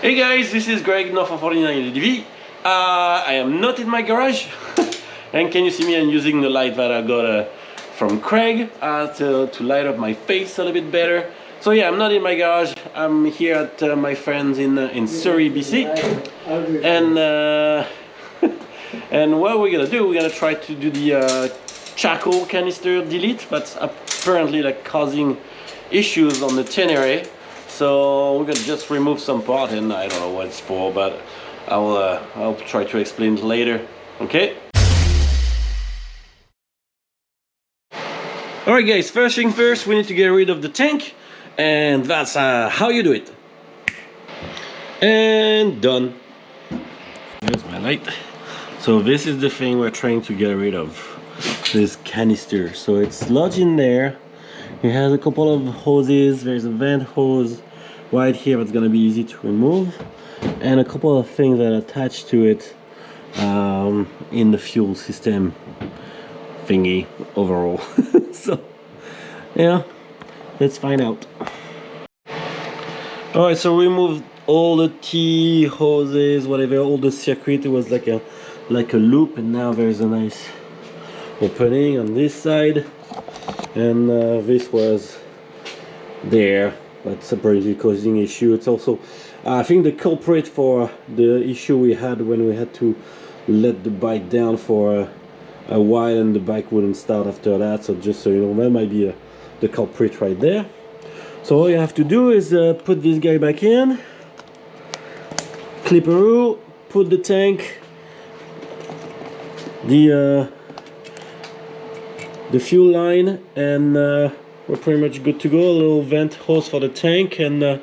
Hey guys, this is Greg, North of 49 LDV. I am not in my garage. And can you see me? I'm using the light that I got from Craig to light up my face a little bit better. So yeah, I'm not in my garage. I'm here at my friends in Surrey, BC. And and what we're gonna do, we're gonna try to do the charcoal canister delete. That's apparently like causing issues on the Tenere. So we're gonna just remove some part, and I don't know what it's for, but I'll try to explain it later. Okay. All right, guys. First thing first, we need to get rid of the tank, and that's how you do it. And done. There's my light. So this is the thing we're trying to get rid of. This canister. So it's lodged in there. It has a couple of hoses. There's a vent hose right here that's gonna be easy to remove, and a couple of things that attach to it in the fuel system thingy overall. So yeah, let's find out. All right, so we removed all the T hoses, whatever, all the circuit. It was like a loop, and now there's a nice opening on this side, and this was there. That's apparently causing issue. It's also, I think, the culprit for the issue we had when we had to let the bike down for a while, and the bike wouldn't start after that. So just so you know, that might be the culprit right there. So all you have to do is put this guy back in, clipperoo, put the tank, the fuel line, and we're pretty much good to go. A little vent hose for the tank and the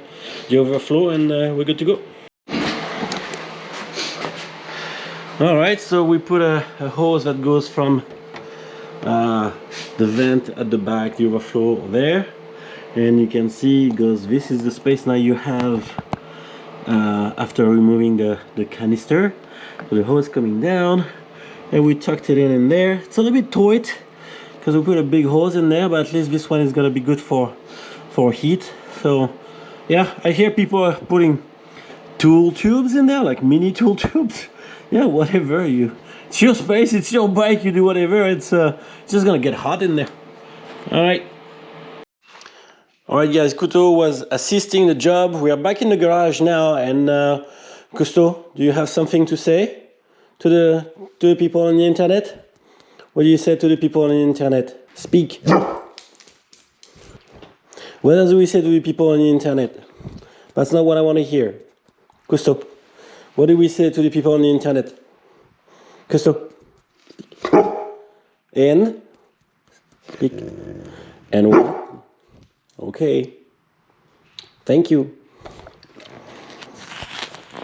overflow, and we're good to go. Alright, so we put a hose that goes from the vent at the back, the overflow there, and you can see it goes, this is the space now you have after removing the canister. So the hose coming down, and we tucked it in there. It's a little bit tight because we put a big hose in there, but at least this one is gonna be good for heat. So yeah, I hear people are putting tool tubes in there, like mini tool tubes. Yeah, whatever, it's your space, it's your bike, you do whatever. It's just gonna get hot in there. All right guys, Cousteau was assisting the job. We are back in the garage now, and Cousteau, do you have something to say to the people on the internet? What do you say to the people on the internet? Speak. What do we say to the people on the internet? That's not what I want to hear. Cousteau, what do we say to the people on the internet? Cousteau. And? Speak. And what? Okay. Thank you.